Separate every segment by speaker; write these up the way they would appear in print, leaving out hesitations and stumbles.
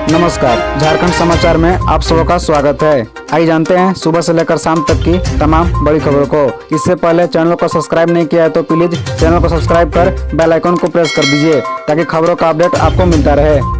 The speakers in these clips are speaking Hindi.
Speaker 1: नमस्कार, झारखंड समाचार में आप सबका स्वागत है। आइए जानते हैं सुबह से लेकर शाम तक की तमाम बड़ी खबरों को। इससे पहले चैनल को सब्सक्राइब नहीं किया है तो प्लीज चैनल को सब्सक्राइब कर बेल आइकन को प्रेस कर दीजिए ताकि खबरों का अपडेट आपको मिलता रहे।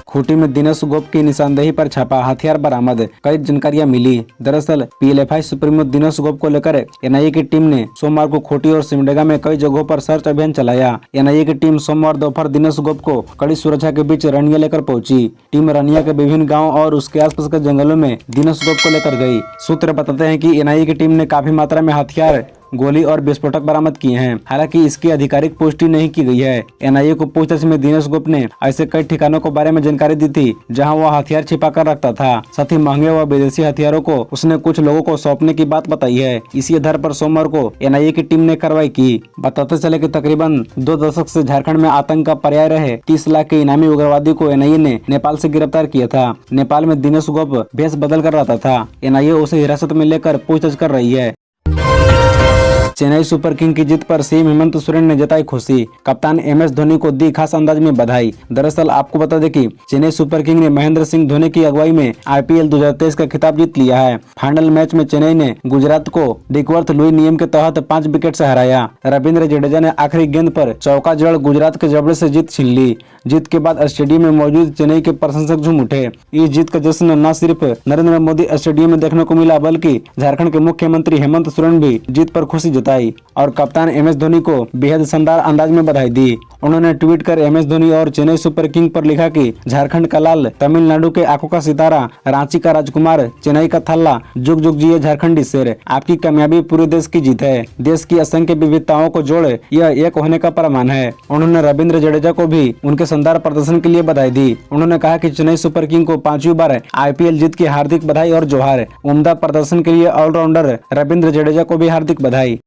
Speaker 1: खूंटी में दिनेश गोप की निशानदेही पर छापा, हथियार बरामद, कई जानकारियां मिली। दरअसल पीएलएफआई सुप्रीमो दिनेश गोप को लेकर एनआईए की टीम ने सोमवार को खूंटी और सिमडेगा में कई जगहों पर सर्च अभियान चलाया। एनआईए की टीम सोमवार दोपहर दिनेश गोप को कड़ी सुरक्षा के बीच रनिया लेकर पहुंची। टीम रनिया के विभिन्न गाँव और उसके आसपास के जंगलों में दिनेश गोप को लेकर गयी। सूत्र बताते हैं कि एनआईए की टीम ने काफी मात्रा में हथियार, गोली और विस्फोटक बरामद किए हैं। हालांकि इसकी आधिकारिक पुष्टि नहीं की गई है। एनआईए को पूछताछ में दिनेश गोप ने ऐसे कई ठिकानों के बारे में जानकारी दी थी जहां वह हथियार छिपा कर रखता था। साथ ही महंगे व विदेशी हथियारों को उसने कुछ लोगों को सौंपने की बात बताई है। इसी आधार पर सोमवार को एनआईए की टीम ने कार्रवाई की। बताते चले कि तकरीबन 2 दशक से झारखंड में आतंक का पर्याय रहे 30 लाख के इनामी उग्रवादी को एनआईए ने नेपाल से गिरफ्तार किया था। नेपाल में दिनेश गोप भेष बदल कर रहता था। एनआईए उसे हिरासत में लेकर पूछताछ कर रही है। चेन्नई सुपर किंग की जीत पर सीएम हेमंत सोरेन ने जताई खुशी, कप्तान एमएस धोनी को दी खास अंदाज में बधाई। दरअसल आपको बता दें कि चेन्नई सुपर किंग ने महेंद्र सिंह धोनी की अगुवाई में आईपीएल 2023 का खिताब जीत लिया है। फाइनल मैच में चेन्नई ने गुजरात को डिकवर्थ लुई नियम के तहत 5 विकेट से हराया। रविंद्र जडेजा ने आखिरी गेंद पर चौका जड़ गुजरात के जबड़े से जीत छीन ली। जीत के बाद स्टेडियम में मौजूद चेन्नई के प्रशंसक झूम उठे। इस जीत का जश्न न सिर्फ नरेंद्र मोदी स्टेडियम में देखने को मिला बल्कि झारखंड के मुख्यमंत्री हेमंत सोरेन भी जीत पर खुशी जताई और कप्तान एमएस धोनी को बेहद शानदार अंदाज में बधाई दी। उन्होंने ट्वीट कर एमएस धोनी और चेन्नई सुपर किंग पर लिखा कि झारखंड का लाल, तमिलनाडु के आंखों का सितारा, रांची का राजकुमार, चेन्नई का थल्ला, जुग जुग जिए झारखंडी शेर। आपकी कामयाबी पूरे देश की जीत है। देश की असंख्य विविधताओं को जोड़े यह एक होने का प्रमाण है। उन्होंने रविंद्र जडेजा को भी उनके शानदार प्रदर्शन के लिए बधाई दी। उन्होंने कहा कि चेन्नई सुपर किंग को 5वीं बार आईपीएल जीत की हार्दिक बधाई और जोहार। उम्दा प्रदर्शन के लिए ऑलराउंडर रविंद्र जडेजा को भी हार्दिक बधाई।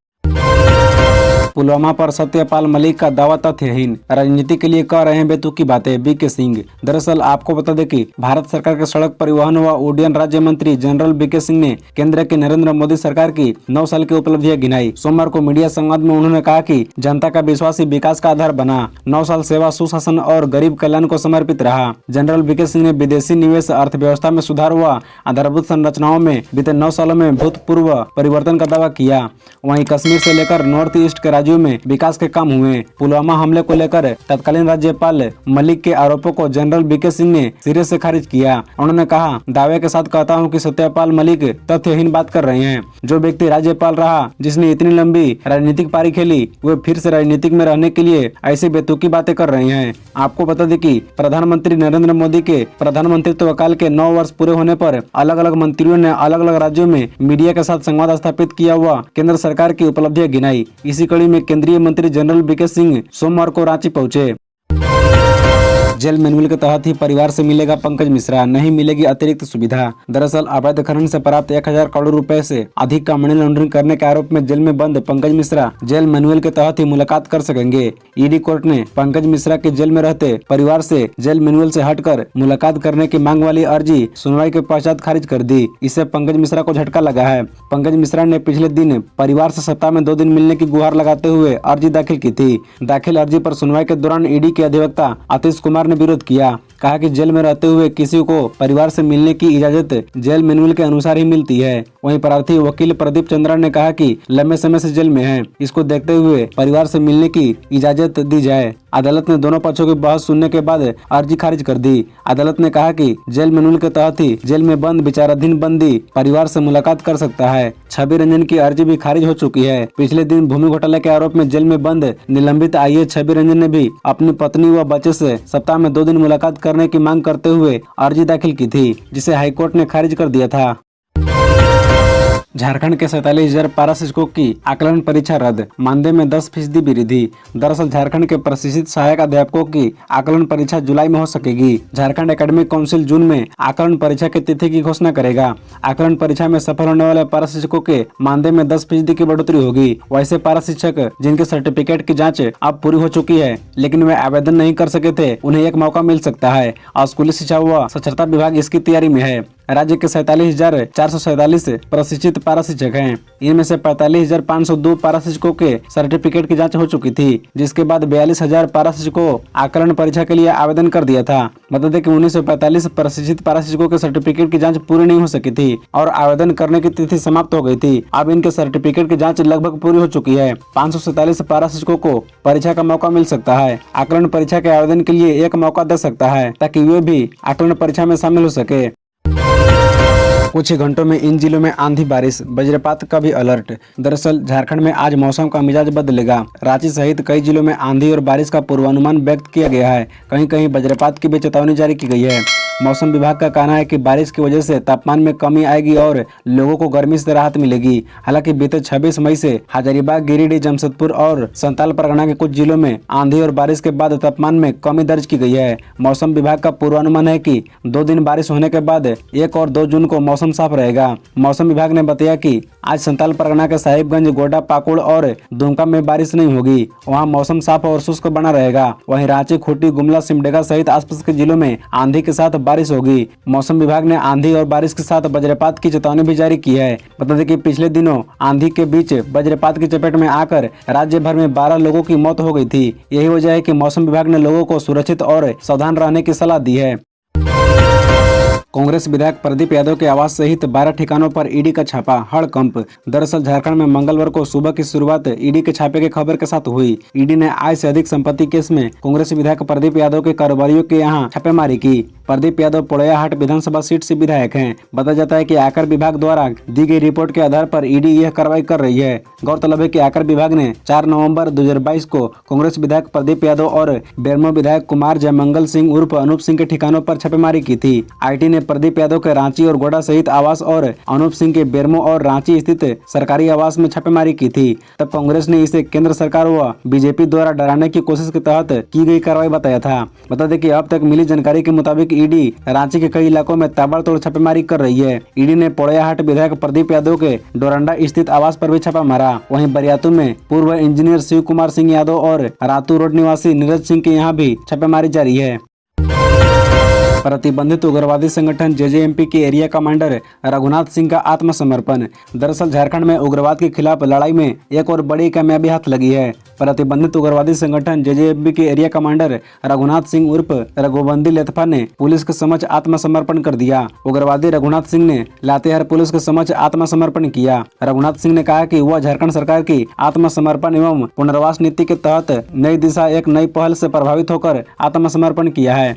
Speaker 1: पुलवामा पर सत्यपाल मलिक का दावा तथ्यहीन, राजनीति के लिए कह रहे हैं बेतुकी बातें, बीके सिंह। दरअसल आपको बता दें कि भारत सरकार के सड़क परिवहन व उड्डयन राज्य मंत्री जनरल बीके सिंह ने केंद्र की नरेंद्र मोदी सरकार की 9 साल की उपलब्धियां गिनाई। सोमवार को मीडिया संवाद में उन्होंने कहा कि जनता का विश्वास ही विकास का आधार बना। 9 साल सेवा, सुशासन और गरीब कल्याण को समर्पित रहा। जनरल बीके सिंह ने विदेशी निवेश, अर्थव्यवस्था में सुधार व आधारभूत संरचनाओं में बीते 9 सालों में भूतपूर्व परिवर्तन का दावा किया। वहीं कश्मीर से लेकर नॉर्थ ईस्ट के राज्यों में विकास के काम हुए। पुलवामा हमले को लेकर तत्कालीन राज्यपाल मलिक के आरोपों को जनरल बीके सिंह ने सिरे से खारिज किया। उन्होंने कहा, दावे के साथ कहता हूं कि सत्यपाल मलिक तथ्यहीन बात कर रहे हैं। जो व्यक्ति राज्यपाल रहा, जिसने इतनी लंबी राजनीतिक पारी खेली, वे फिर से राजनीतिक में रहने के लिए ऐसी बेतुकी बातें कर रहे हैं। आपको बता दें कि प्रधानमंत्री नरेंद्र मोदी के प्रधानमंत्रित्व काल के 9 वर्ष पूरे होने पर अलग अलग मंत्रियों ने अलग अलग राज्यों में मीडिया के साथ संवाद स्थापित किया हुआ केंद्र सरकार की उपलब्धियां गिनाई। इसी कड़ी में केंद्रीय मंत्री जनरल बीके सिंह सोमवार को रांची पहुंचे। जेल मैनुअल के तहत ही परिवार से मिलेगा पंकज मिश्रा, नहीं मिलेगी अतिरिक्त सुविधा। दरअसल अवैध खनन से प्राप्त 1000 करोड़ रुपए से अधिक का मनी लॉन्ड्रिंग करने के आरोप में जेल में बंद पंकज मिश्रा जेल मैनुअल के तहत ही मुलाकात कर सकेंगे। ईडी कोर्ट ने पंकज मिश्रा के जेल में रहते परिवार से जेल मैनुअल से हटकर मुलाकात करने की मांग वाली अर्जी सुनवाई के पश्चात खारिज कर दी। इससे पंकज मिश्रा को झटका लगा है। पंकज मिश्रा ने पिछले दिन परिवार से सप्ताह में 2 दिन मिलने की गुहार लगाते हुए अर्जी दाखिल की थी। दाखिल अर्जी पर सुनवाई के दौरान ईडी के अधिवक्ता आतिश कुमार ने विरोध किया। कहा कि जेल में रहते हुए किसी को परिवार से मिलने की इजाजत जेल मैनुअल के अनुसार ही मिलती है। वहीं प्रार्थी वकील प्रदीप चंद्रा ने कहा कि लंबे समय से जेल में हैं, इसको देखते हुए परिवार से मिलने की इजाजत दी जाए। अदालत ने दोनों पक्षों की बहस सुनने के बाद अर्जी खारिज कर दी। अदालत ने कहा कि जेल मैनुअल के तहत ही जेल में बंद विचाराधीन बंदी परिवार से मुलाकात कर सकता है। छवि रंजन की अर्जी भी खारिज हो चुकी है। पिछले दिन भूमि घोटाले के आरोप में जेल में बंद निलंबित आईएएस छवि रंजन ने भी अपनी पत्नी व बच्चे से सप्ताह में 2 दिन मुलाकात करने की मांग करते हुए अर्जी दाखिल की थी, जिसे हाईकोर्ट ने खारिज कर दिया था। झारखंड के 47,000 पारा शिक्षकों की आकलन परीक्षा रद्द, मानदेय में 10% वृद्धि। दरअसल झारखंड के प्रशिक्षित सहायक अध्यापकों की आकलन परीक्षा जुलाई में हो सकेगी। झारखंड एकेडमिक काउंसिल जून में आकलन परीक्षा की तिथि की घोषणा करेगा। आकलन परीक्षा में सफल होने वाले पारा शिक्षकों के मानदेय में 10% की बढ़ोतरी होगी। वैसे पारा शिक्षक जिनके सर्टिफिकेट की जाँच अब पूरी हो चुकी है लेकिन वे आवेदन नहीं कर सके थे, उन्हें एक मौका मिल सकता है। स्कूली शिक्षा व साक्षरता विभाग इसकी तैयारी में है। राज्य के 47,447 प्रशिक्षित पारा शिक्षक हैं। इनमें से 45,502 पारा शिक्षकों के सर्टिफिकेट की जांच हो चुकी थी, जिसके बाद 42,000 पारा शिक्षकों आकलन परीक्षा के लिए आवेदन कर दिया था। बता दें कि 1945 प्रशिक्षित पारा शिक्षकों के सर्टिफिकेट की जांच पूरी नहीं हो सकी थी और आवेदन करने की तिथि समाप्त हो गई थी। अब इनके सर्टिफिकेट की जांच लगभग पूरी हो चुकी है। 547 पारा शिक्षकों को परीक्षा का मौका मिल सकता है। आकलन परीक्षा के आवेदन के लिए एक मौका दे सकता है ताकि वे भी आकलन परीक्षा में शामिल हो सके। कुछ ही घंटों में इन जिलों में आंधी बारिश वज्रपात का भी अलर्ट। दरअसल झारखंड में आज मौसम का मिजाज बदलेगा। रांची सहित कई जिलों में आंधी और बारिश का पूर्वानुमान व्यक्त किया गया है। कहीं कहीं वज्रपात की भी चेतावनी जारी की गई है। मौसम विभाग का कहना है कि बारिश की वजह से तापमान में कमी आएगी और लोगों को गर्मी से राहत मिलेगी। हालांकि बीते 26 मई से हजारीबाग, गिरिडीह, जमशेदपुर और संताल परगना के कुछ जिलों में आंधी और बारिश के बाद तापमान में कमी दर्ज की गई है। मौसम विभाग का पूर्वानुमान है कि 2 दिन बारिश होने के बाद 1 और 2 जून को मौसम साफ रहेगा। मौसम विभाग ने बताया कि आज संताल परगना के साहिबगंज, गोड्डा, पाकुड़ और दुमका में बारिश नहीं होगी। वहाँ मौसम साफ और शुष्क बना रहेगा। वहीं रांची, खूंटी, गुमला, सिमडेगा सहित आसपास के जिलों में आंधी के साथ बारिश होगी। मौसम विभाग ने आंधी और बारिश के साथ वज्रपात की चेतावनी भी जारी की है। बता दें कि पिछले दिनों आंधी के बीच वज्रपात की चपेट में आकर राज्य भर में 12 लोगों की मौत हो गई थी। यही वजह है कि मौसम विभाग ने लोगों को सुरक्षित और सावधान रहने की सलाह दी है। कांग्रेस विधायक प्रदीप यादव के आवास सहित 12 ठिकानों पर ईडी का छापा, हड़कंप। दरअसल झारखंड में मंगलवार को सुबह की शुरुआत ईडी के छापे की खबर के साथ हुई। ईडी ने आय से अधिक संपत्ति केस में कांग्रेस विधायक प्रदीप यादव के कारोबारियों के यहां छापेमारी की। प्रदीप यादव पोड़ैयाहाट विधानसभा सीट से विधायक हैं। बताया जाता है कि आयकर विभाग द्वारा दी गई रिपोर्ट के आधार पर ईडी यह कार्रवाई कर रही है। गौरतलब है कि आयकर विभाग ने 4 नवंबर 2022 को कांग्रेस विधायक प्रदीप यादव और बेरमो विधायक कुमार जयमंगल सिंह उर्फ अनूप सिंह के ठिकानों पर छापेमारी की थी। आईटी ने प्रदीप यादव के रांची और गोड्डा सहित आवास और अनूप सिंह के बेरमो और रांची स्थित सरकारी आवास में छापेमारी की थी। तब कांग्रेस ने इसे केंद्र सरकार व बीजेपी द्वारा डराने की कोशिश के तहत की गई कार्रवाई बताया था। बता दें कि अब तक मिली जानकारी के मुताबिक ईडी रांची के कई इलाकों में ताबड़तोड़ छापेमारी कर रही है। ईडी ने पोड़ैयाहाट विधायक प्रदीप यादव के डोरंडा स्थित आवास पर भी छापा मारा। वहीं बरियातू में पूर्व इंजीनियर शिव कुमार सिंह यादव और रातू रोड निवासी नीरज सिंह के यहाँ भी छापेमारी जारी है। प्रतिबंधित उग्रवादी संगठन जेजेएमपी के एरिया कमांडर रघुनाथ सिंह का आत्मसमर्पण। दरअसल झारखंड में उग्रवाद के खिलाफ लड़ाई में एक और बड़ी कामयाबी हाथ लगी है। प्रतिबंधित उग्रवादी संगठन जेजेएमपी के एरिया कमांडर रघुनाथ सिंह उर्फ रघुबंदी लेथपा ने पुलिस के समक्ष आत्मसमर्पण कर दिया। उग्रवादी रघुनाथ सिंह ने लातेहार पुलिस के समक्ष आत्मसमर्पण किया। रघुनाथ सिंह ने कहा कि वह झारखंड सरकार की आत्मसमर्पण एवं पुनर्वास नीति के तहत नई दिशा, एक नई पहल से प्रभावित होकर आत्मसमर्पण किया है।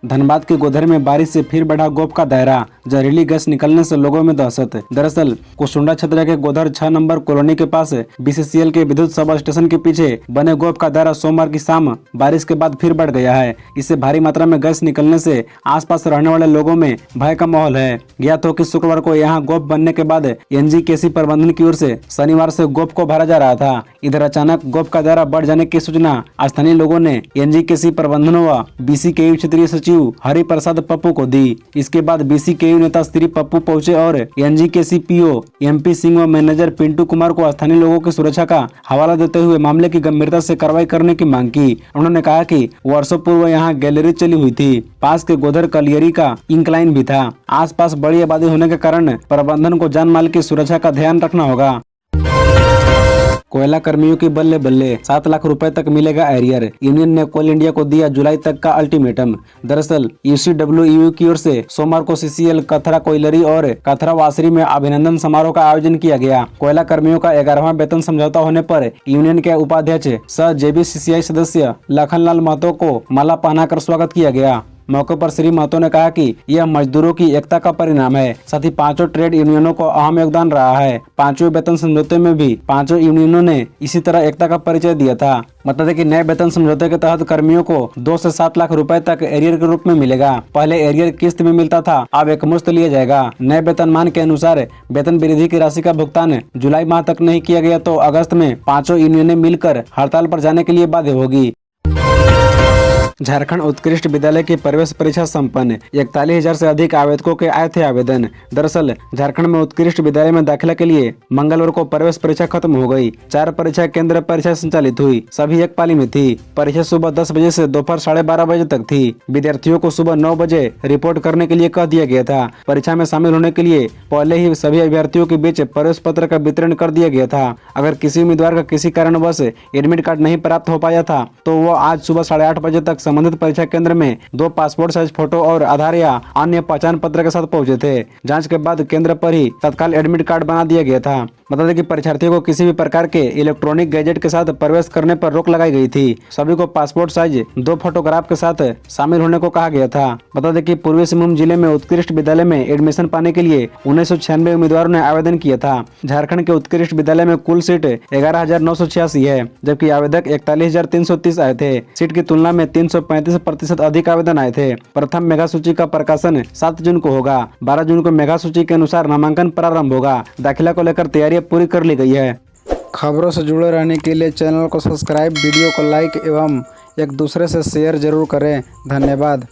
Speaker 1: धनबाद के गोधर में बारिश से फिर बढ़ा गोप का दायरा, जहरीली गैस निकलने से लोगों में दहशत। दरअसल कुसुंडा क्षेत्र के गोधर 6 नंबर कॉलोनी के पास बीसीसीएल के विद्युत सब स्टेशन के पीछे बने गोप का दायरा सोमवार की शाम बारिश के बाद फिर बढ़ गया है। इससे भारी मात्रा में गैस निकलने से आसपास रहने वाले लोगों में भय का माहौल है। ज्ञात हो कि शुक्रवार को यहाँ गोप बनने के बाद एनजीकेसी प्रबंधन की ओर से शनिवार से गोप को भरा जा रहा था। इधर अचानक गोप का दायरा बढ़ जाने की सूचना स्थानीय लोगों ने एनजीकेसी प्रबंधन व बीसीकेयू क्षेत्रीय सचिव हरि प्रसाद पप्पू को दी। इसके बाद बीसीकेयू नेता श्री पप्पू पहुंचे और एनजीकेसी पीओ एमपी सिंह व मैनेजर पिंटू कुमार को स्थानीय लोगों की सुरक्षा का हवाला देते हुए मामले की गंभीरता से कार्रवाई करने की मांग की। उन्होंने कहा कि वर्षों पूर्व यहाँ गैलरी चली हुई थी। पास के गोधर कलियरी का इंक्लाइन भी था। आसपास बड़ी आबादी होने के कारण प्रबंधन को जान माल की सुरक्षा का ध्यान रखना होगा। कोयला कर्मियों की बल्ले बल्ले, 7 लाख रुपए तक मिलेगा एरियर। यूनियन ने कोल इंडिया को दिया जुलाई तक का अल्टीमेटम। दरअसल यूसीडब्ल्यूयू की ओर से सोमवार को सीसीएल, कथरा कोयलरी और कथरा वासरी में अभिनंदन समारोह का आयोजन किया गया। कोयला कर्मियों का 11वां वेतन समझौता होने पर यूनियन के उपाध्यक्ष सह जेबीसीसीआई सदस्य लखनलाल महतो को माला पहनाकर स्वागत किया गया। मौके पर श्री महतो ने कहा कि यह मजदूरों की एकता का परिणाम है। साथ ही 5 ट्रेड यूनियनों को अहम योगदान रहा है। 5वें वेतन समझौते में भी 5 यूनियनों ने इसी तरह एकता का परिचय दिया था। बता दें कि नए वेतन समझौते के तहत कर्मियों को 2 से 7 लाख रुपए तक एरियर के रूप में मिलेगा। पहले एरियर किस्त में मिलता था, अब एकमुश्त लिया जाएगा। नए वेतनमान के अनुसार वेतन वृद्धि की राशि का भुगतान जुलाई माह तक नहीं किया गया तो अगस्त में 5 यूनियनें मिलकर हड़ताल पर जाने के लिए बाध्य होगी। झारखंड उत्कृष्ट विद्यालय की प्रवेश परीक्षा संपन्न। 41,000 से अधिक आवेदकों के आए थे आवेदन। दरअसल झारखंड में उत्कृष्ट विद्यालय में दाखिला के लिए मंगलवार को प्रवेश परीक्षा खत्म हो गई। 4 परीक्षा केंद्र परीक्षा संचालित हुई, सभी एक पाली में थी। परीक्षा सुबह 10 बजे से दोपहर 12:30 बजे तक थी। विद्यार्थियों को सुबह 9 बजे रिपोर्ट करने के लिए कह दिया गया था। परीक्षा में शामिल होने के लिए पहले ही सभी अभ्यर्थियों के बीच प्रवेश पत्र का वितरण कर दिया गया था। अगर किसी उम्मीदवार का किसी कारणवश एडमिट कार्ड नहीं प्राप्त हो पाया था तो वो आज सुबह 8:30 बजे तक संबंधित परीक्षा केंद्र में 2 पासपोर्ट साइज फोटो और आधार या अन्य पहचान पत्र के साथ पहुंचे थे। जांच के बाद केंद्र पर ही तत्काल एडमिट कार्ड बना दिया गया था। बता दें कि परीक्षार्थियों को किसी भी प्रकार के इलेक्ट्रॉनिक गैजेट के साथ प्रवेश करने पर रोक लगाई गई थी। सभी को पासपोर्ट साइज 2 फोटोग्राफ के साथ शामिल होने को कहा गया था। बता दें कि पूर्वी सिंहभूम जिले में उत्कृष्ट विद्यालय में एडमिशन पाने के लिए 1996 उम्मीदवारों ने आवेदन किया था। झारखंड के उत्कृष्ट विद्यालय में कुल सीट 11,986 है, जबकि आवेदक 41,330 आए थे। सीट की तुलना में 335% अधिक आवेदन आए थे। प्रथम मेगा सूची का प्रकाशन 7 जून को होगा। 12 जून को मेगा सूची के अनुसार नामांकन प्रारंभ होगा। दाखिला को लेकर तैयारियां पूरी कर ली गई है। खबरों से जुड़े रहने के लिए चैनल को सब्सक्राइब, वीडियो को लाइक एवं एक दूसरे से शेयर जरूर करें। धन्यवाद।